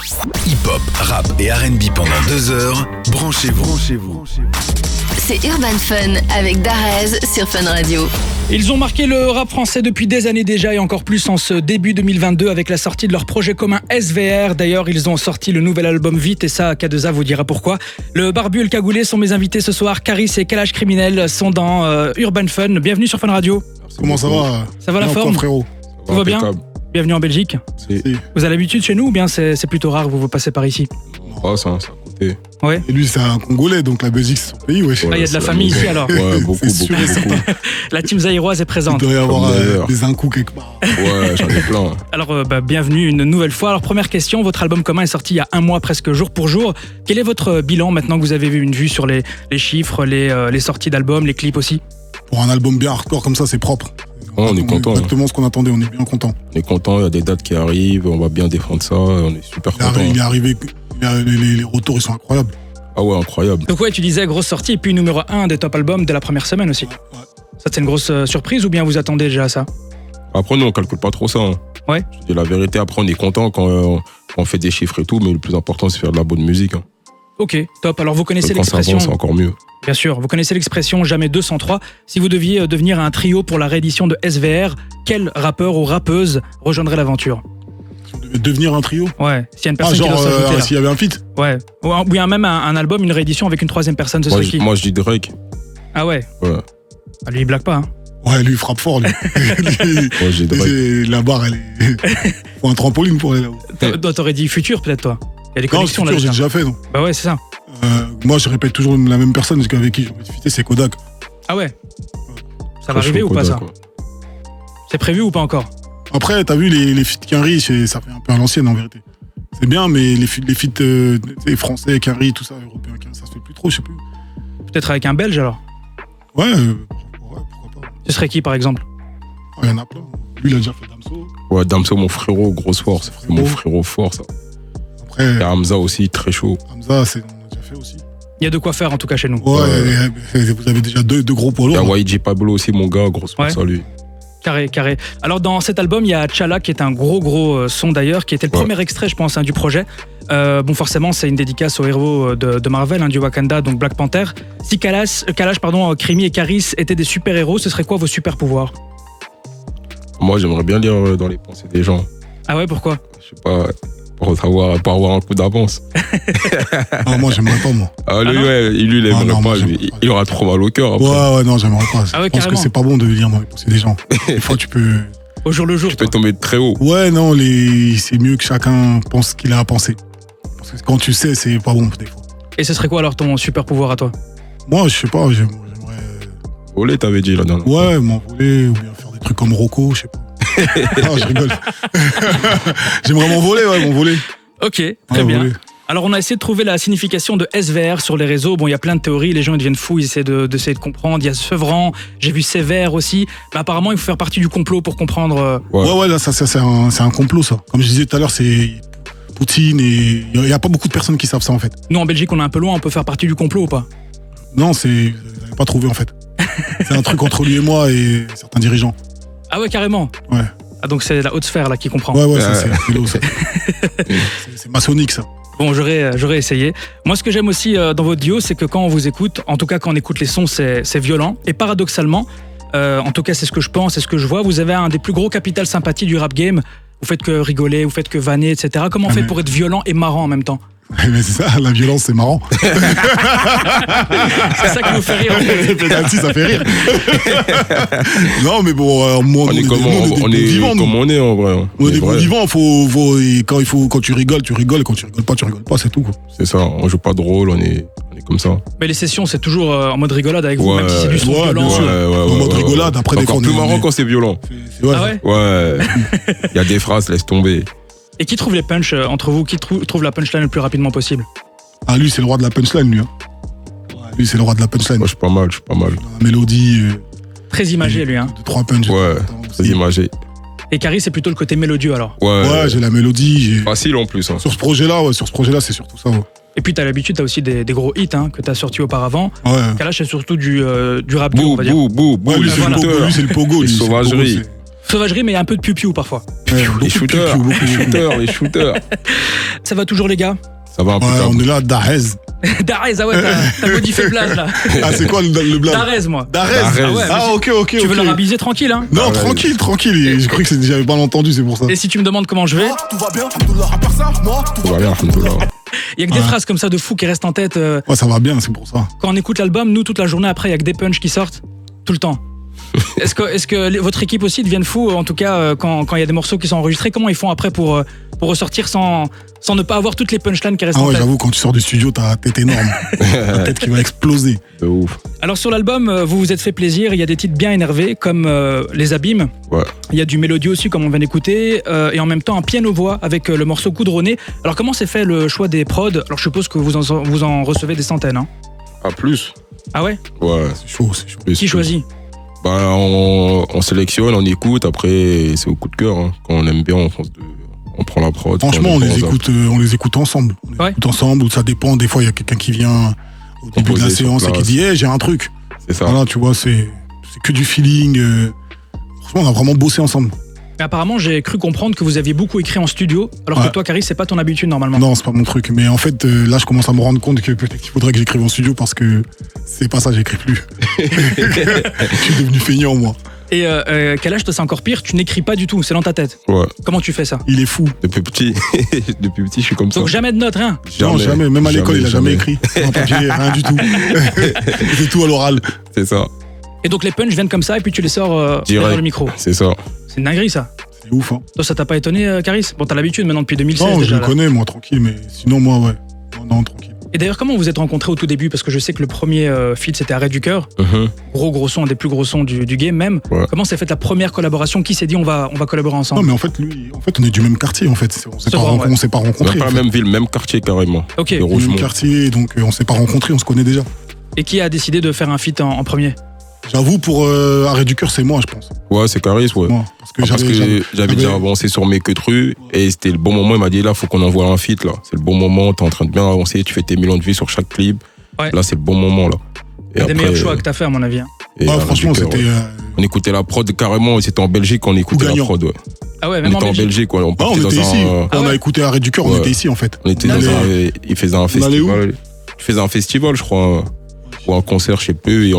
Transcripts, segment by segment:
Hip-hop, rap et R&B pendant 2 heures. Branchez-vous. C'est Urban Fun avec Darez sur Fun Radio. Ils ont marqué le rap français depuis des années déjà et encore plus en ce début 2022 avec la sortie de leur projet commun SVR. D'ailleurs, ils ont sorti le nouvel album vite et ça, K2A vous dira pourquoi. Le barbu et le cagoulé sont mes invités ce soir. Caris et Kalash Criminel sont dans Urban Fun. Bienvenue sur Fun Radio. Comment ça va? Ça va la forme, frérot? Tout va bien? Bienvenue en Belgique. Si. Vous avez l'habitude chez nous ou bien c'est plutôt rare que vous passez par ici? Oh, c'est à côté. Ouais. Et lui, c'est un Congolais, donc la Belgique, c'est son pays, wesh. Ah, il y a de la famille ici alors. Ouais, beaucoup. La team zaïroise est Il présente. doit y avoir d'ailleurs. des incous quelque part. Ouais, j'en ai plein. Alors, bienvenue une nouvelle fois. Alors, première question, votre album commun est sorti il y a un mois presque jour pour jour. Quel est votre bilan maintenant que vous avez une vue sur les chiffres, les sorties d'albums, les clips aussi? Pour un album bien hardcore comme ça, c'est propre. On est content. Exactement ce qu'on attendait, on est bien content. On est content, il y a des dates qui arrivent, on va bien défendre ça, on est super content. Il est arrivé, les retours, ils sont incroyables. Ah ouais, incroyable. Donc ouais, tu disais grosse sortie et puis numéro 1 des top albums dès la première semaine aussi. Ouais. Ça, c'est une grosse surprise ou bien vous attendez déjà à ça? Après, nous, on calcule pas trop ça. Hein. Ouais. Je dis la vérité, après, on est content quand on fait des chiffres et tout, mais le plus important, c'est faire de la bonne musique. Hein. Ok, top. Alors vous connaissez Quand ça l'expression... avance, c'est encore mieux. Bien sûr, vous connaissez l'expression jamais 203. Si vous deviez devenir un trio pour la réédition de SVR, quel rappeur ou rappeuse rejoindrait l'aventure? Si on devait devenir un trio. Ouais, s'il y a une personne qui doit s'ajouter là. S'il y avait un feat. Ouais, ou bien même un album, une réédition avec une troisième personne, ce serait qui? Moi, je dis Drake. Ah ouais? Ouais. Ah, lui, il blague pas, hein? Ouais, lui, il frappe fort, lui. Moi, je dis Drake. La barre, elle est... Faut un trampoline pour aller là-haut. T'aurais dit Futur, peut-être, toi? Il y a des Non, connexions là Futur, j'ai déjà. déjà fait, non. Bah ouais, c'est ça. Moi, je répète toujours la même personne, parce qu'avec qui j'ai envie de fitter, c'est Kodak. Ah ouais? Ça va Très arriver chaud, ou pas, Kodak, ça? quoi. C'est prévu ou pas encore? Après, t'as vu les feats Quinry, ça fait un peu à l'ancienne en vérité. C'est bien, mais les feats français, Quinry, tout ça, européen, ça se fait plus trop, je sais plus. Peut-être avec un Belge alors? Ouais, pourquoi pas. Ce serait qui par exemple? Il y en a plein. Lui, il a déjà fait Damso. Ouais, Damso, mon frérot, grosse force. C'est mon frérot fort, ça. Après, Et Hamza aussi, très chaud. Hamza, on a déjà fait aussi. Il y a de quoi faire en tout cas chez nous. Ouais, vous avez déjà deux gros poids Il y a lourds. YG Pablo aussi, mon gars, grosse force à lui. Carré. Alors dans cet album, il y a Tchala qui est un gros son d'ailleurs, qui était le premier extrait, je pense, du projet. Bon, forcément, c'est une dédicace aux héros de Marvel, du Wakanda, donc Black Panther. Si Kalash, Krimi et Caris étaient des super-héros, ce serait quoi vos super-pouvoirs? Moi, j'aimerais bien lire dans les pensées des gens. Ah ouais, pourquoi? Je sais pas, pour avoir un coup d'avance. Non, moi, j'aimerais pas, moi. Ah, lui, Ah non ouais, il aimerait non, pas. moi, Lui, j'aimerais pas. il aura trop mal au cœur après. Ouais, non, j'aimerais pas. Ah ouais, je pense carrément. que c'est pas bon de lire dans les pensées des gens. Des fois, tu peux... Au jour le jour, Tu peux toi. tomber de très haut. Ouais, non, c'est mieux que chacun pense ce qu'il a à penser. Parce que quand tu sais, c'est pas bon, des fois. Et ce serait quoi alors ton super-pouvoir à toi? Moi, je sais pas, j'aimerais... Voler, t'avais dit là dernière fois. Ouais, m'envoler, ou bien faire des trucs comme Rocco, je sais pas. Non, je rigole. J'aimerais m'envoler, m'envoler. Ok, très bien. Voler. Alors on a essayé de trouver la signification de SVR sur les réseaux. Bon, il y a plein de théories, les gens ils deviennent fous, ils essaient d'essayer de comprendre. Il y a Sevran, j'ai vu Sévère aussi. Mais apparemment, il faut faire partie du complot pour comprendre. Ouais, là, ça c'est un complot, ça. Comme je disais tout à l'heure, c'est Poutine et... Il n'y a pas beaucoup de personnes qui savent ça, en fait. Nous en Belgique, on est un peu loin, on peut faire partie du complot ou pas? Non, vous n'avez pas trouvé, en fait. C'est un truc entre lui et moi et certains dirigeants. Ah ouais, carrément. Ouais. Ah donc c'est la haute sphère là qui comprend. Ouais, ça, c'est philo, ça. C'est maçonnique, ça. Bon, j'aurais essayé. Moi, ce que j'aime aussi dans votre duo, c'est que quand on vous écoute, en tout cas quand on écoute les sons, c'est violent. Et paradoxalement, en tout cas c'est ce que je pense, c'est ce que je vois, vous avez un des plus gros capitales sympathie du rap game. Vous faites que rigoler, vous faites que vanner, etc. Comment on fait pour être violent et marrant en même temps? Mais c'est ça, la violence, c'est marrant. C'est ça qui nous fait rire. En fait. Penalty, ça fait rire. Non, mais bon, moi, On est des comme bons vivants, nous. on est en vrai. On est des bons vrai. vivants, quand tu rigoles, et quand tu rigoles pas, c'est tout, quoi. C'est ça, on joue pas de rôle, on est comme ça. Mais les sessions, c'est toujours en mode rigolade avec vous, Ouais, même si c'est du son ouais, violent. bien sûr. En mode rigolade, après, c'est des fois, encore on plus est- marrant quand c'est violent. Ah ouais? Ouais. Il y a des phrases, laisse tomber. Et qui trouve les punchs entre vous? Qui trouve la punchline le plus rapidement possible? Ah, lui, c'est le roi de la punchline, lui. Hein. Ouais, lui, c'est le roi de la punchline. Moi, je suis pas mal. La mélodie, Très imagé, lui. Hein. 2-3 punches. Ouais, très imagé. Et Caris, c'est plutôt le côté mélodieux alors. Ouais, j'ai la mélodie. Facile en plus. Hein. Sur ce projet-là, c'est surtout ça. Ouais. Et puis t'as l'habitude, t'as aussi des gros hits que t'as sortis auparavant. Ouais. Kalash, c'est surtout du rap dur, on Bouh, va dire. bouh, bouh, bouh, Ouais, lui, les c'est le écouteurs. pogo, lui, c'est le pogo. Les lui, c'est le pogo, sauvageries. Sauvagerie, mais il y a un peu de piou-piou parfois. Ouais, beaucoup Les de shooters, piou-piou, beaucoup de- les shooters. Ça va toujours, les gars? Ça va un peu. Ouais, on est là, Darez. Darez, ah ouais, t'as modifié le blaze là. Ah, c'est quoi le blague? Darez, moi. Darez. Darez. Ah ouais, Ah, ok. Tu veux le rabiser tranquille, hein? Non, Darez. tranquille. J'ai cru que j'avais pas entendu, c'est pour ça. Et si tu me demandes comment je vais, Tout va bien, Abdullah, à part ça, moi, tout Ça va va bien. bien, alhamdoulilah. il y a que des phrases comme ça de fou qui restent en tête. Ouais, ça va bien, c'est pour ça. Quand on écoute l'album, nous, toute la journée après, il y a que des punchs qui sortent. Tout le temps. Est-ce que votre équipe aussi deviennent fous, en tout cas, quand il y a des morceaux qui sont enregistrés? Comment ils font après pour ressortir sans ne pas avoir toutes les punchlines qui restent Ah en ouais, tête? j'avoue, quand tu sors du studio, t'as la tête énorme. La tête qui va exploser. De ouf. Alors sur l'album, vous vous êtes fait plaisir, il y a des titres bien énervés comme Les Abîmes, Ouais. il y a du mélodieux aussi comme on vient d'écouter, et en même temps un piano-voix avec le morceau Coudronné. Alors comment s'est fait le choix des prods? Alors je suppose que vous en recevez des centaines, hein? À plus. Ah ouais? Ouais. C'est chaud. Plus, Qui plus. choisit? Bah, on sélectionne, on écoute, après c'est au coup de cœur. Hein. Quand on aime bien, on prend la prod. Franchement, Quand on aime les écoute ensemble. On les Ouais. écoute ensemble, ou ça dépend. Des fois, il y a quelqu'un qui vient au début de la Composer sur séance et qui place. dit, hey, j'ai un truc. C'est ça. Voilà, tu vois, c'est que du feeling. Franchement, on a vraiment bossé ensemble. Mais apparemment j'ai cru comprendre que vous aviez beaucoup écrit en studio, alors que Ouais. toi Caris c'est pas ton habitude normalement. Non, c'est pas mon truc. Mais en fait, là, je commence à me rendre compte que peut-être qu'il faudrait que j'écrive en studio parce que c'est pas ça, j'écris plus. Je suis devenu feignant, moi. Et quel âge toi c'est encore pire, tu n'écris pas du tout, c'est dans ta tête. Ouais. Comment tu fais ça? Il est fou. Depuis petit, je suis comme ça. Donc jamais de notes, rien? Non, jamais. Même à l'école, il a jamais écrit. En papier, rien du tout. C'est tout à l'oral. C'est ça, Et donc les punchs viennent comme ça et puis tu les sors Direct. derrière le micro. c'est ça. C'est une dinguerie ça. C'est ouf, hein. Toi ça t'a pas étonné Caris? Bon t'as l'habitude maintenant depuis 2016 Non, je déjà. le là. connais, moi, tranquille. Mais sinon, moi, ouais. Non, tranquille. Et d'ailleurs comment vous vous êtes rencontrés au tout début? Parce que je sais que le premier feat c'était Arrêt du cœur, Mhm. gros son, un des plus gros sons du game même. Ouais. Comment s'est faite la première collaboration? Qui s'est dit on va collaborer Non, ensemble? mais en fait, on est du même quartier, en fait. On s'est C'est pas, vrai, ouais. on s'est pas On n'a rencontrés. pas en la fait. même ville, même quartier carrément. Ok. De Le même Rougemont. quartier, donc on s'est pas rencontrés, on se connaît déjà. Et qui a décidé de faire un feat en premier? J'avoue, pour Arrêt du cœur, c'est moi, je pense. Ouais, c'est Caris, ouais. Moi, parce que Ah, parce que j'avais déjà avancé sur mes queutrues et c'était le bon moment. Il m'a dit là, faut qu'on envoie un feat là. C'est le bon moment. T'es en train de bien avancer. Tu fais tes millions de vues sur chaque clip. Ouais. Là, c'est le bon moment là. Et Un des meilleurs choix que t'as fait à mon avis. Hein. et Ouais, franchement, Arrêt du cœur, c'était. ouais. On écoutait la prod carrément. C'était en Belgique qu'on écoutait la gagnant. prod. Ouais. Ah ouais, On même était en Belgique. Ouais. On Ah, partait on dans était ici. un. Ah On ouais. a écouté Arrêt du cœur, on Ouais. était ici, en fait. On était On dans allait- il faisait un allait où festival. Il faisait un festival, je crois. Ou un concert, je sais plus. Et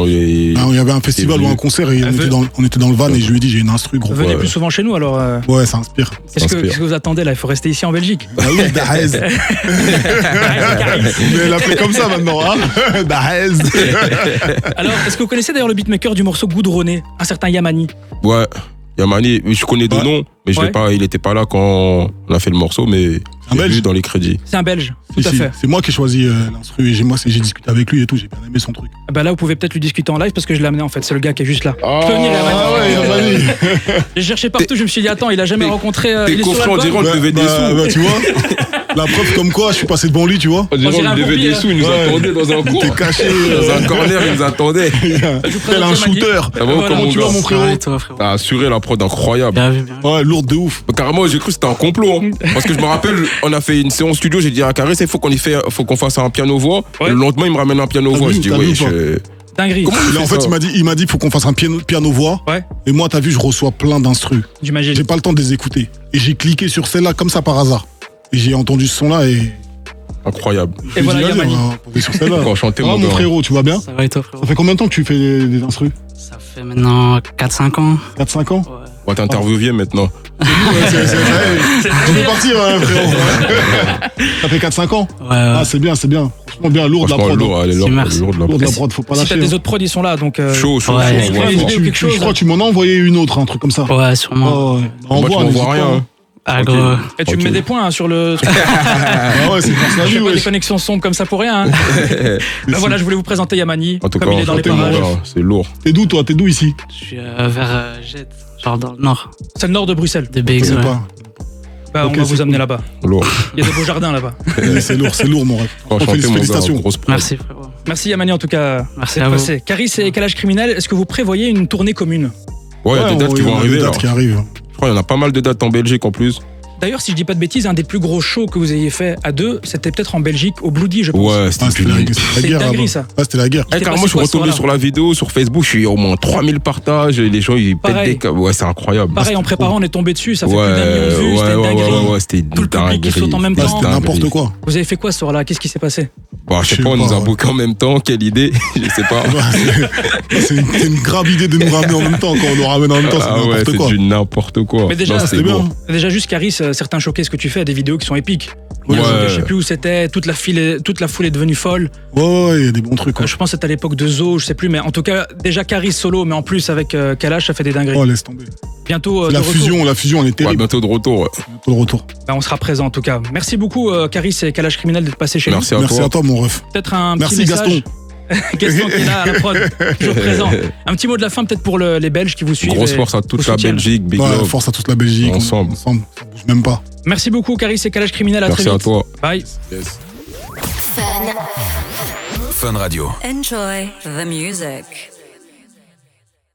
Ah, il y avait un festival venu. ou un concert et Ah, on était dans le van et je lui ai dit, j'ai une instru, gros. Venez Ouais. plus souvent chez nous alors. Ouais, ça inspire. Qu'est-ce que vous attendez là? Il faut rester ici en Belgique. Ah oui, Darez. Mais elle l'appelait comme ça maintenant, hein. Darez. Alors, est-ce que vous connaissez d'ailleurs le beatmaker du morceau Goudronné, un certain Yamani? ouais. Yamani, je connais de Ouais. nom, mais je Ouais. l'ai pas. Il était pas là quand on a fait le morceau, mais Un j'ai Belge vu dans les crédits. C'est un Belge, tout à Si, fait. c'est moi qui ai choisi l'instru et j'ai discuté avec lui et tout, j'ai bien aimé son truc. Ah bah là, vous pouvez peut-être lui discuter en live parce que je l'ai amené en fait. C'est le gars qui est juste là. Ah, Je peux venir, Yamani. Ah ouais, Yamani. J'ai cherché partout, je me suis dit, attends, il a jamais T'es- rencontré. T'es il est sur confiant, on l'album. dirait on lui devait des sous. Tu vois, la preuve comme quoi je suis passé devant lui, tu vois. On dirait dirait on un lui devait bourbier, des sous, il nous Ouais. attendait dans un coin. T'es caché. Dans un corner, il nous attendait. Tel un shooter. Ça va, Voilà. comment tu vas, mon frérot? Ouais, toi, frérot. T'as assuré la prod incroyable. Bien vu, bien vu. Ouais, lourde de ouf. Carrément, j'ai cru que c'était un complot. Hein. Parce que je me rappelle, on a fait une séance studio, j'ai dit à Caris, il faut qu'on fasse un piano-voix. Ouais. Et le lendemain, il me ramène un piano-voix. T'as Je vu, dis, t'as oui, vu ou pas Dinguerie, Comment Et là, en fait, ça il m'a dit, faut qu'on fasse un piano-voix. Ouais. Et moi, t'as vu, je reçois plein d'instrus. j'imagine. J'ai pas le temps de les écouter. Et j'ai cliqué sur celle-là comme ça par hasard. Et j'ai entendu ce son-là et. Incroyable. je me Et suis voilà, dit, allez, Yamani. on va poser sur celle-là. Enchanté, Ah, mon mon gars. frérot, tu vas bien? Ça va et toi, frérot? Ça fait combien de temps que tu fais des instrus? Ça fait maintenant 4-5 ans. 4-5 ans? Ouais. On va t'interviewer maintenant. Ouais, on peut partir, frérot. Ça fait 4-5 ans? Ouais, Ah, c'est bien, c'est bien. Franchement, bien, lourd de la Franchement, prod. lourd, elle est lourde, Merci. elle est lourde, la Lourd de la prod. prod, faut pas Si lâcher. t'as des hein. autres prods, ils sont là donc. Chaud, chaud, Ouais, chaud. il y a on des voit, vidéos, on voit. quelque chose. Je crois que tu m'en as envoyé une autre, un truc comme ça. Ouais, sûrement. Oh, ouais. Moi, tu Envoie, m'envoies n'hésite rien. pas. Hein. Ah, Tranquille. gros. Et tu me Tranquille. mets des points hein, sur le. Ah ouais, c'est pour ça, Je fais pas des wesh. connexions sombres comme ça pour rien. Hein. Bah voilà, je voulais vous présenter Yamani, En tout cas, comme il est dans les enchanté, mon parages. gars. C'est lourd. T'es d'où, toi? T'es d'où ici? Je suis vers Jette, genre dans le nord C'est le nord de Bruxelles. de Je BX. sais Ouais. pas. Bah, Ok, on va vous c'est amener cool. là-bas. Lourd. Il y a des beaux jardins là-bas. Mais c'est lourd, mon rêve. Enchanté, mon gars. Félicitations. Grosse prod. Merci, frérot. Merci Yamani en tout cas. Merci d'être à vous. passé. Caris et Calage Criminel, est-ce que vous prévoyez une tournée commune? Ouais, il y a des dates qui vont arriver. Des là. dates qui arrivent. Je crois qu'il y en a pas mal de dates en Belgique en plus. D'ailleurs, si je dis pas de bêtises, un des plus gros shows que vous ayez fait à deux, c'était peut-être en Belgique, au Bloody, je pense. Ouais, C'était la C'est guerre dinguerie, là-bas. ça. Ah, c'était la guerre. s'est carrément, passé je suis quoi, ce retombé soir-là sur la vidéo, sur Facebook, je suis au moins 3000 partages, et les gens, ils pètent Pareil. des câbles. Ouais, c'est incroyable. Pareil, en préparant, on est tombé dessus, ça fait Ouais, plus d'un million de vues, c'était une dinguerie. ouais, c'était Tout le public qui saute en même Ah, temps. c'était n'importe quoi. Vous avez fait quoi ce soir-là? Qu'est-ce qui s'est passé? Bon, je sais Je pas, sais on nous pas, a ouais. booké en même temps, quelle idée, je sais pas. C'est une grave idée de nous ramener en même temps. Quand on nous ramène en même temps, c'est Ah ouais, n'importe c'est quoi. du n'importe quoi. Mais déjà, Non, c'était bon. bien. Déjà, juste Caris, certains showcases que tu fais, des vidéos qui sont épiques. Ouais. Je sais plus où c'était, toute la foule est devenue folle. Ouais, il y a des bons trucs. Quoi. Je pense que c'était à l'époque de Zo, je sais plus, mais en tout cas, déjà Caris solo, mais en plus avec Kalash, ça fait des dingueries. Oh, laisse tomber. Bientôt, de La retour. fusion, elle est Ouais, terrible. bientôt de retour. Ouais. Bientôt le retour. Bah, on sera présent en tout cas. Merci beaucoup, Caris et Kalash Criminel, d'être passé chez Merci à Merci toi. à toi, mon ref. nous. Peut-être un Merci, petit message. Gaston. Gaston qui est là à la prod, toujours présent. Un petit mot de la fin, peut-être pour les Belges qui vous suivent. Grosse et force à toute vous la soutiennent. Belgique, Big Ouais, Love. force à toute la Belgique. Ensemble. Ça bouge même pas. Merci beaucoup, Caris et Kalash Criminel. À Merci très à vite. toi. Bye. Fun Radio. Enjoy the music.